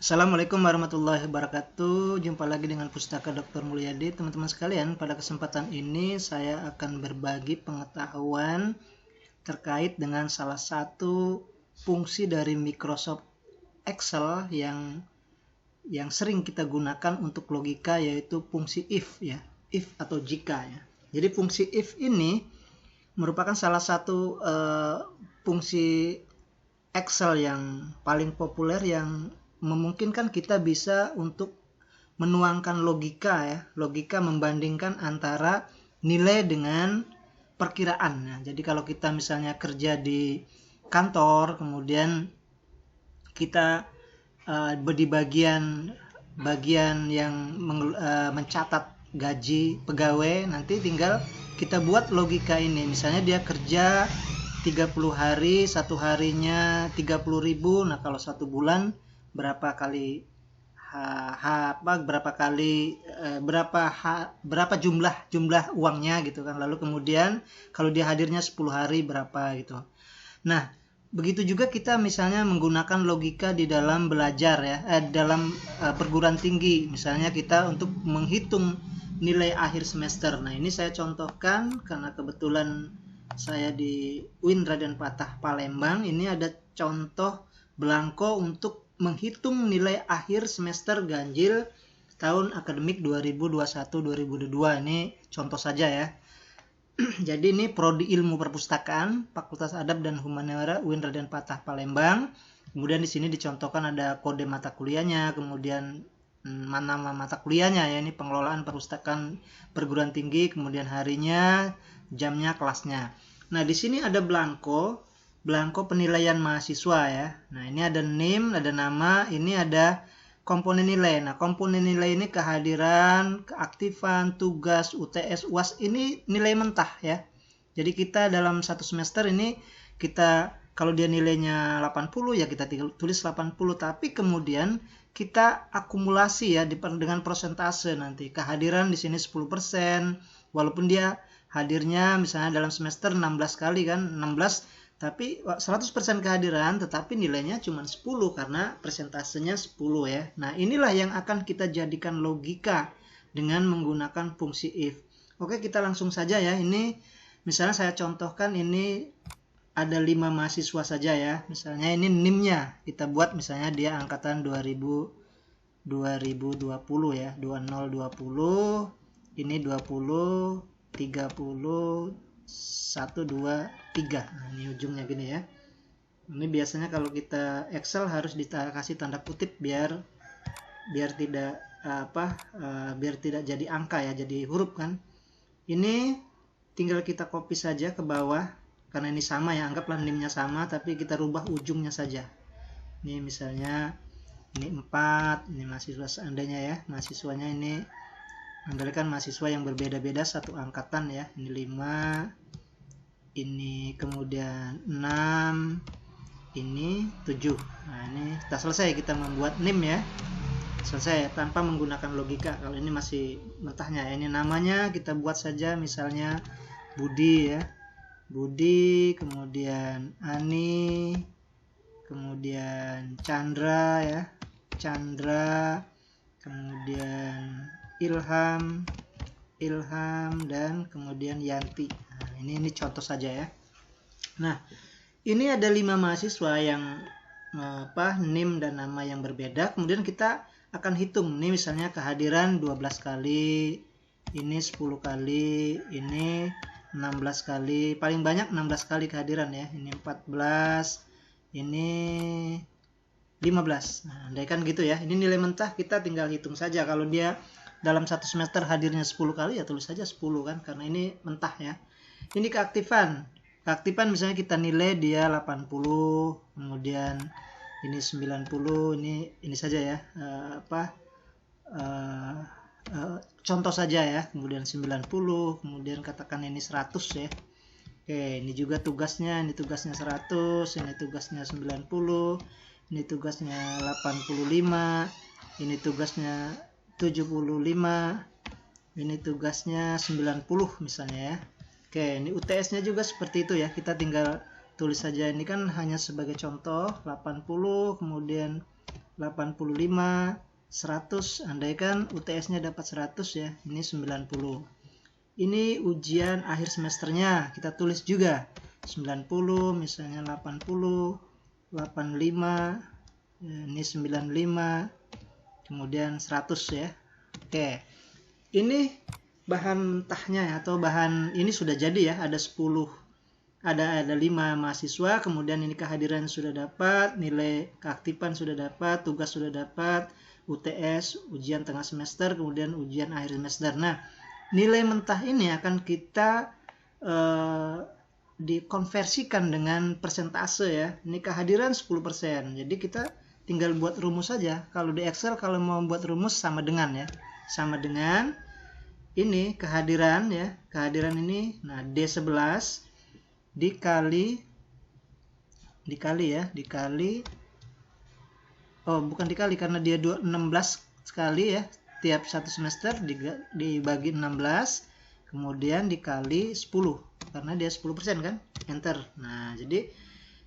Assalamualaikum warahmatullahi wabarakatuh. Jumpa lagi dengan Pustaka Dr. Mulyadi. Teman-teman sekalian, pada kesempatan ini saya akan berbagi pengetahuan terkait dengan salah satu fungsi dari Microsoft Excel yang sering kita gunakan untuk logika, yaitu fungsi if ya, if atau jika ya. Jadi fungsi if ini merupakan salah satu fungsi Excel yang paling populer yang memungkinkan kita bisa untuk menuangkan logika membandingkan antara nilai dengan perkiraan. Jadi kalau kita misalnya kerja di kantor, kemudian kita di bagian yang mencatat gaji pegawai, nanti tinggal kita buat logika ini. Misalnya dia kerja 30 hari, satu harinya 30.000. Nah, kalau satu bulan berapa jumlah uangnya gitu kan. Lalu kemudian kalau dia hadirnya 10 hari berapa gitu. Nah, begitu juga kita misalnya menggunakan logika di dalam belajar ya, dalam perguruan tinggi. Misalnya kita untuk menghitung nilai akhir semester. Nah, ini saya contohkan karena kebetulan saya di UIN Raden Patah Palembang. Ini ada contoh belangko untuk menghitung nilai akhir semester ganjil tahun akademik 2021-2022. Ini contoh saja ya. Jadi ini Prodi Ilmu Perpustakaan, Fakultas Adab dan Humaniora UIN Raden Patah Palembang. Kemudian di sini dicontohkan ada kode mata kuliahnya, kemudian nama mata kuliahnya ya, ini pengelolaan perpustakaan perguruan tinggi, kemudian harinya, jamnya, kelasnya. Nah, di sini ada belangko penilaian mahasiswa ya. Nah, ini ada NIM, ada nama, ini ada komponen nilai. Nah, komponen nilai ini kehadiran, keaktifan, tugas, UTS, UAS, ini nilai mentah ya. Jadi kita dalam satu semester ini kita kalau dia nilainya 80 ya kita tulis 80, tapi kemudian kita akumulasi ya dengan persentase nanti. Kehadiran di sini 10%, walaupun dia hadirnya misalnya dalam semester 16 kali kan, 16, tapi 100% kehadiran tetapi nilainya cuma 10 karena persentasenya 10 ya. Nah, inilah yang akan kita jadikan logika dengan menggunakan fungsi if. Oke, kita langsung saja ya. Ini misalnya saya contohkan, ini ada 5 mahasiswa saja ya. Misalnya ini NIM-nya kita buat misalnya dia angkatan 2020 ya, 2020, ini 20, 30, 1, 2, 3. Nah, ini ujungnya gini ya. Ini biasanya kalau kita Excel harus dikasih tanda kutip biar tidak biar tidak jadi angka ya, jadi huruf kan. Ini tinggal kita copy saja ke bawah karena ini sama ya, anggaplah NIM-nya sama tapi kita rubah ujungnya saja. Ini misalnya ini 4, ini mahasiswa seandainya ya, mahasiswanya ini andalkan mahasiswa yang berbeda-beda satu angkatan ya. Ini 5, ini kemudian 6, ini 7. Nah, ini kita selesai, kita membuat NIM ya. Selesai tanpa menggunakan logika. Kalau ini masih mentahnya ya. Ini namanya kita buat saja misalnya Budi ya. Budi, kemudian Ani, kemudian Chandra ya. Chandra, kemudian Ilham, dan kemudian Yanti. Nah, ini contoh saja ya. Nah, ini ada 5 mahasiswa yang NIM dan nama yang berbeda. Kemudian kita akan hitung. Ini misalnya kehadiran 12 kali, ini 10 kali, ini 16 kali. Paling banyak 16 kali kehadiran ya. Ini 14, ini 15. Nah, andaikan gitu ya. Ini nilai mentah, kita tinggal hitung saja. Kalau dia dalam satu semester hadirnya 10 kali ya tulis saja 10 kan, karena ini mentah ya. Ini keaktifan misalnya kita nilai dia 80, kemudian ini 90, ini saja ya, contoh saja ya. Kemudian 90, kemudian katakan ini 100 ya. Oke, ini juga tugasnya, ini tugasnya 100, ini tugasnya 90, ini tugasnya 85, ini tugasnya 75, ini tugasnya 90 misalnya ya. Oke, ini UTS-nya juga seperti itu ya. Kita tinggal tulis saja, ini kan hanya sebagai contoh. 80, kemudian 85, 100, andaikan UTS-nya dapat 100 ya, ini 90. Ini ujian akhir semesternya, kita tulis juga 90, misalnya 80, 85, ini 95, kemudian 100 ya. Oke, ini bahan mentahnya atau bahan ini sudah jadi ya, ada 10, ada 5 mahasiswa, kemudian ini kehadiran sudah dapat, nilai keaktifan sudah dapat, tugas sudah dapat, UTS, ujian tengah semester, kemudian ujian akhir semester. Nah, nilai mentah ini akan kita dikonversikan dengan persentase ya. Ini kehadiran 10%. Jadi kita tinggal buat rumus saja. Kalau di Excel kalau mau buat rumus sama dengan ya. Sama dengan ini kehadiran ya. Kehadiran ini nah D11 dikali oh bukan dikali karena dia 16 sekali ya. Tiap satu semester dibagi 16, kemudian dikali 10 karena dia 10% kan, enter. Nah, jadi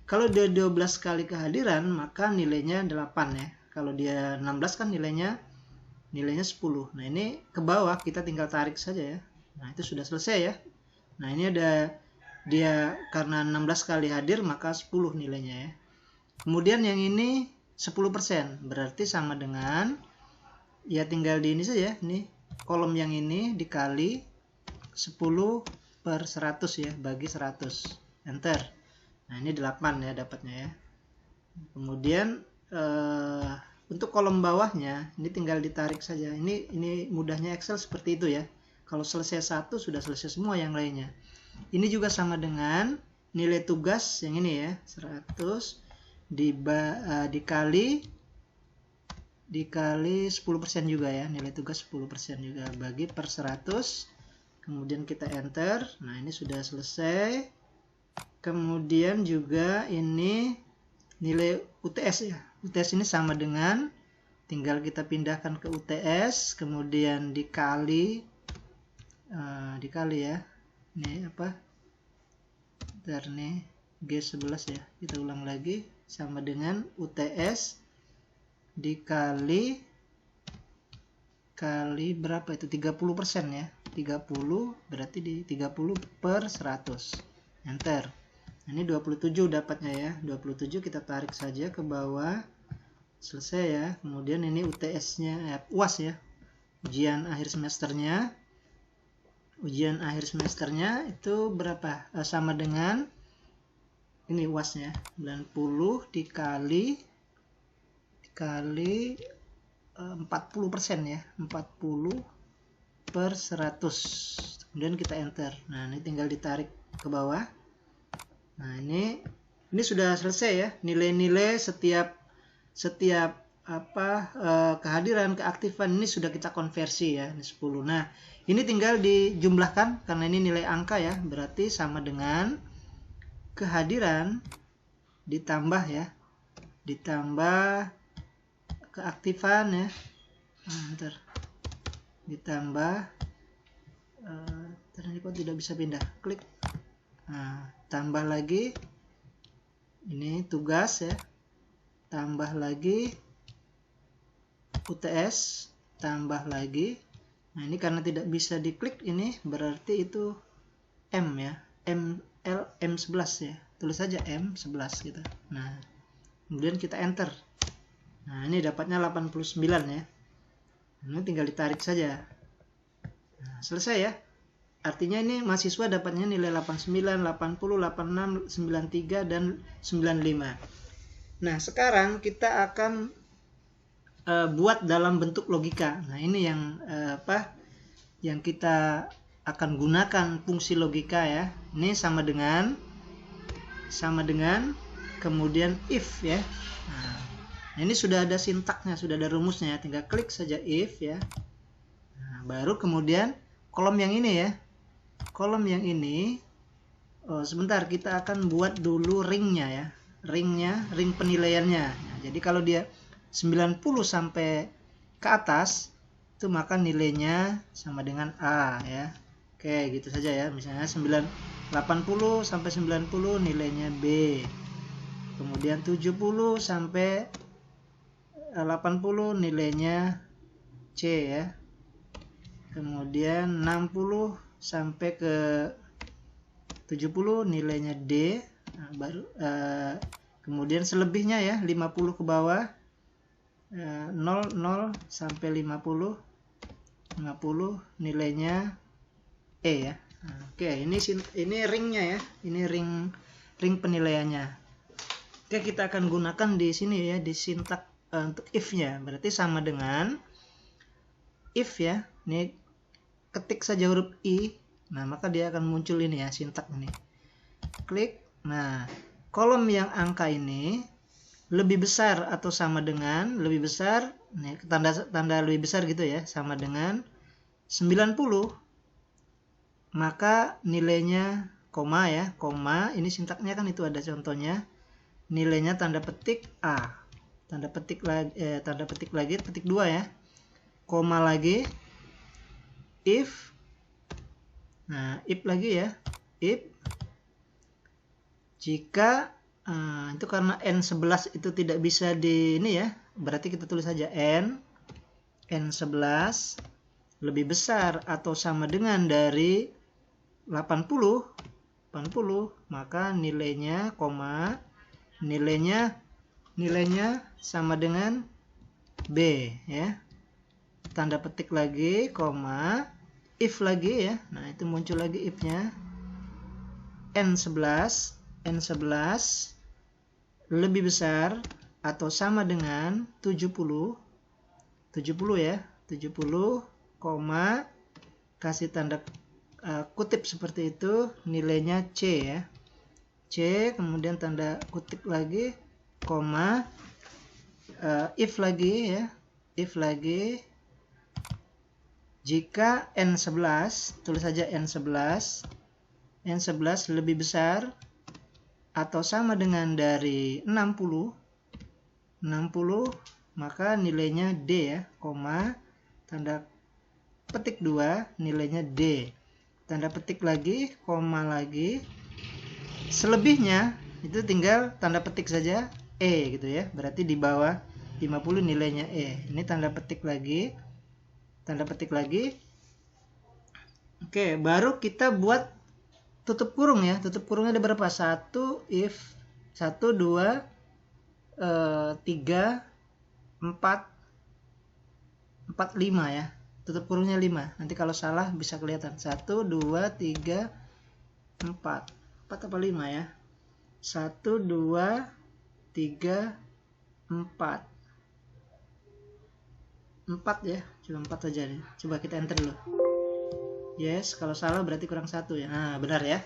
kalau dia 12 kali kehadiran maka nilainya 8 ya. Kalau dia 16 kan nilainya 10. Nah, ini ke bawah kita tinggal tarik saja ya. Nah, itu sudah selesai ya. Nah, ini ada dia karena 16 kali hadir maka 10 nilainya ya. Kemudian yang ini 10%, berarti sama dengan ya tinggal di ini saja, nih kolom yang ini dikali 10 per 100 ya, bagi 100, enter. Nah, ini 8 ya dapatnya ya. Kemudian untuk kolom bawahnya ini tinggal ditarik saja. Ini mudahnya Excel seperti itu ya. Kalau selesai satu sudah selesai semua yang lainnya. Ini juga sama dengan nilai tugas yang ini ya, 100 dikali 10% juga ya, nilai tugas 10% juga, bagi per 100, kemudian kita enter. Nah, ini sudah selesai. Kemudian juga ini nilai UTS ya, UTS ini sama dengan, tinggal kita pindahkan ke UTS, kemudian dikali ya, ini apa, bentar nih, G11 ya, kita ulang lagi, sama dengan UTS dikali berapa itu, 30% ya, 30 berarti di 30 per 100, enter. Ini 27 dapatnya ya, 27 kita tarik saja ke bawah, selesai ya. Kemudian ini UTS-nya UAS ya, ujian akhir semesternya. Ujian akhir semesternya itu berapa? Sama dengan ini UAS-nya, 90 dikali 40% ya, 40 per 100, kemudian kita enter. Nah, ini tinggal ditarik ke bawah. Nah, ini sudah selesai ya, nilai-nilai setiap kehadiran, keaktifan ini sudah kita konversi ya, ini 10. Nah, ini tinggal dijumlahkan karena ini nilai angka ya, berarti sama dengan kehadiran ditambah ya, ditambah keaktifan ya, ditambah ternyata kok tidak bisa pindah, klik, tambah lagi ini tugas ya, tambah lagi UTS, tambah lagi. Nah, ini karena tidak bisa diklik ini berarti itu M ya, M11 ya, tulis saja M11 gitu. Nah, kemudian kita enter. Nah, ini dapatnya 89 ya. Ini tinggal ditarik saja. Nah, selesai ya. Artinya ini mahasiswa dapatnya nilai 89, 80, 86, 93, dan 95. Nah, sekarang kita akan buat dalam bentuk logika. Nah, ini yang yang kita akan gunakan fungsi logika ya. Ini sama dengan kemudian if ya. Nah, ini sudah ada sintaknya, sudah ada rumusnya, tinggal klik saja if ya. Nah, baru kemudian kolom yang ini ya. Kolom yang ini, sebentar kita akan buat dulu ringnya ya. Ring penilaiannya. Nah, jadi kalau dia 90 sampai ke atas, itu maka nilainya sama dengan A ya. Oke, gitu saja ya. Misalnya 80 sampai 90 nilainya B. Kemudian 70 sampai 80 nilainya C ya. Kemudian 60 sampai ke 70 nilainya D. Nah, baru kemudian selebihnya ya 50 ke bawah, 0 sampai 50 nilainya E ya. Nah, oke, ini ringnya ya. Ini ring penilaiannya. Oke, kita akan gunakan di sini ya, di sintak untuk if-nya. Berarti sama dengan if ya. Ini ketik saja huruf I. Nah, maka dia akan muncul ini ya, sintak ini. Klik. Nah, kolom yang angka ini lebih besar atau sama dengan, lebih besar, nih tanda lebih besar gitu ya, sama dengan 90, maka nilainya koma ya, koma, ini sintaknya kan itu ada contohnya, nilainya tanda petik A, tanda petik lagi, petik 2 ya, koma lagi, if, nah if lagi ya, if, jika itu karena N11 itu tidak bisa di ini ya, berarti kita tulis saja N11 lebih besar atau sama dengan dari 80, maka nilainya koma, nilainya sama dengan B ya. Tanda petik lagi, koma, if lagi ya. Nah, itu muncul lagi if-nya. N11 lebih besar atau sama dengan 70 ya, 70, koma, kasih tanda kutip seperti itu, nilainya C ya, C, kemudian tanda kutip lagi, koma, if lagi ya, if lagi, jika N11, tulis saja N11 lebih besar atau sama dengan dari 60, maka nilainya D ya, koma, tanda petik 2, nilainya D, tanda petik lagi, koma lagi, selebihnya itu tinggal tanda petik saja E gitu ya, berarti di bawah 50 nilainya E. Ini tanda petik lagi, oke, baru kita buat tutup kurung ya. Tutup kurungnya ada berapa? 1 if 1 2 3 4 5 ya. Tutup kurungnya 5. Nanti kalau salah bisa kelihatan. 1 2 3 4. 4 apa 5 ya? 1 2 3 4. 4 ya. Cuma 4 saja nih. Coba kita enter dulu. Yes, kalau salah berarti kurang 1 ya. Nah, benar ya.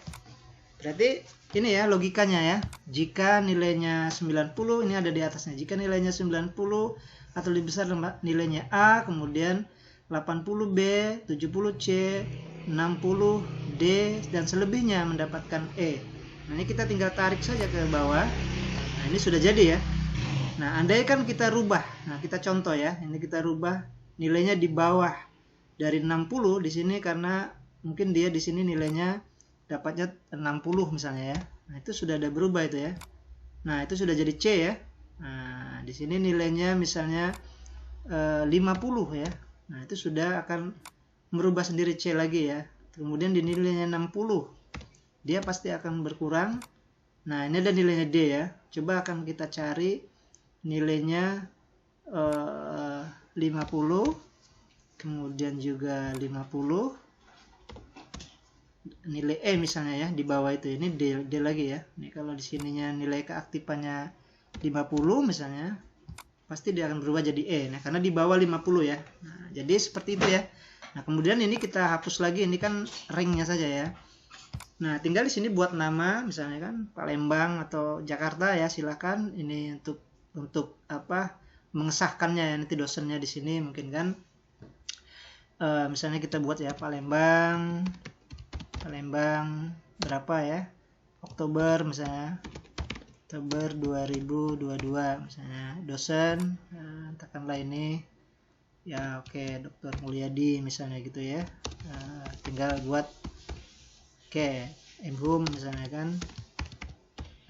Berarti ini ya logikanya ya. Jika nilainya 90, ini ada di atasnya. Jika nilainya 90 atau lebih besar nilainya A, kemudian 80B, 70C, 60D, dan selebihnya mendapatkan E. Nah, ini kita tinggal tarik saja ke bawah. Nah, ini sudah jadi ya. Nah, andai kan kita rubah. Nah, kita contoh ya. Ini kita rubah nilainya di bawah dari 60 di sini karena mungkin dia di sini nilainya dapatnya 60 misalnya ya. Nah, itu sudah ada berubah itu ya. Nah, itu sudah jadi C ya. Nah, di sini nilainya misalnya 50 ya. Nah, itu sudah akan merubah sendiri C lagi ya. Kemudian di nilainya 60 dia pasti akan berkurang. Nah, ini ada nilainya D ya. Coba akan kita cari nilainya 50, kemudian juga 50, nilai E misalnya ya di bawah itu, ini D lagi ya. Ini kalau di sininya nilai keaktifannya 50 misalnya, pasti dia akan berubah jadi E. Nah, karena di bawah 50 ya. Nah, jadi seperti itu ya. Nah, kemudian ini kita hapus lagi, ini kan ringnya saja ya. Nah, tinggal di sini buat nama misalnya kan Palembang atau Jakarta ya, silakan. Ini untuk apa? Mengesahkannya ya, nanti dosennya di sini mungkin kan. Misalnya kita buat ya Palembang berapa ya, Oktober misalnya, Oktober 2022 misalnya, dosen katakanlah ini ya, oke, Dr. Mulyadi misalnya gitu ya. Tinggal buat oke, home misalnya kan.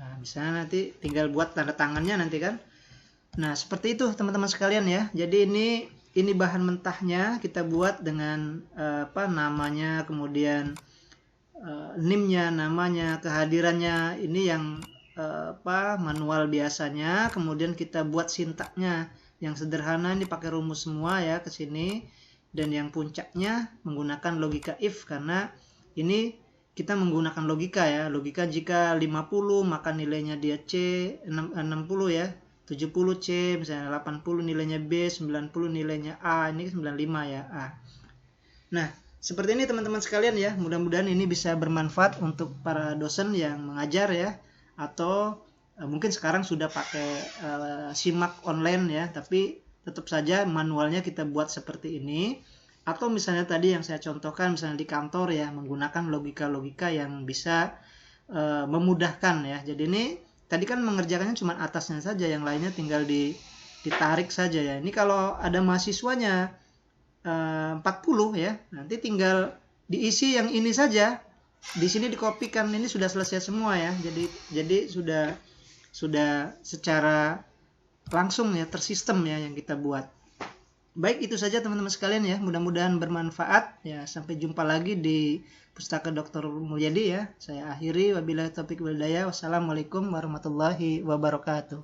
Nah, misalnya nanti tinggal buat tanda tangannya nanti kan. Nah, seperti itu teman-teman sekalian ya. Jadi ini bahan mentahnya kita buat dengan namanya, kemudian NIM-nya, namanya, kehadirannya ini yang manual biasanya, kemudian kita buat sintaknya yang sederhana, ini pakai rumus semua ya ke sini, dan yang puncaknya menggunakan logika if, karena ini kita menggunakan logika ya. Logika jika 50 maka nilainya dia C, 60 ya, 70 C, misalnya 80 nilainya B, 90 nilainya A, ini 95 ya A. Nah, seperti ini teman-teman sekalian ya. Mudah-mudahan ini bisa bermanfaat untuk para dosen yang mengajar ya, atau mungkin sekarang sudah pakai simak online ya, tapi tetap saja manualnya kita buat seperti ini. Atau misalnya tadi yang saya contohkan, misalnya di kantor ya, menggunakan logika-logika yang bisa memudahkan ya. Jadi ini tadi kan mengerjakannya cuma atasnya saja, yang lainnya tinggal ditarik saja ya. Ini kalau ada mahasiswanya 40 ya, nanti tinggal diisi yang ini saja. Di sini dikopikan, ini sudah selesai semua ya. Jadi sudah secara langsung ya, tersistem ya yang kita buat. Baik, itu saja teman-teman sekalian ya. Mudah-mudahan bermanfaat ya. Sampai jumpa lagi di Pustaka Dr. Mulyadi ya. Saya akhiri, wabillahi taufiq wal hidayah. Wassalamualaikum warahmatullahi wabarakatuh.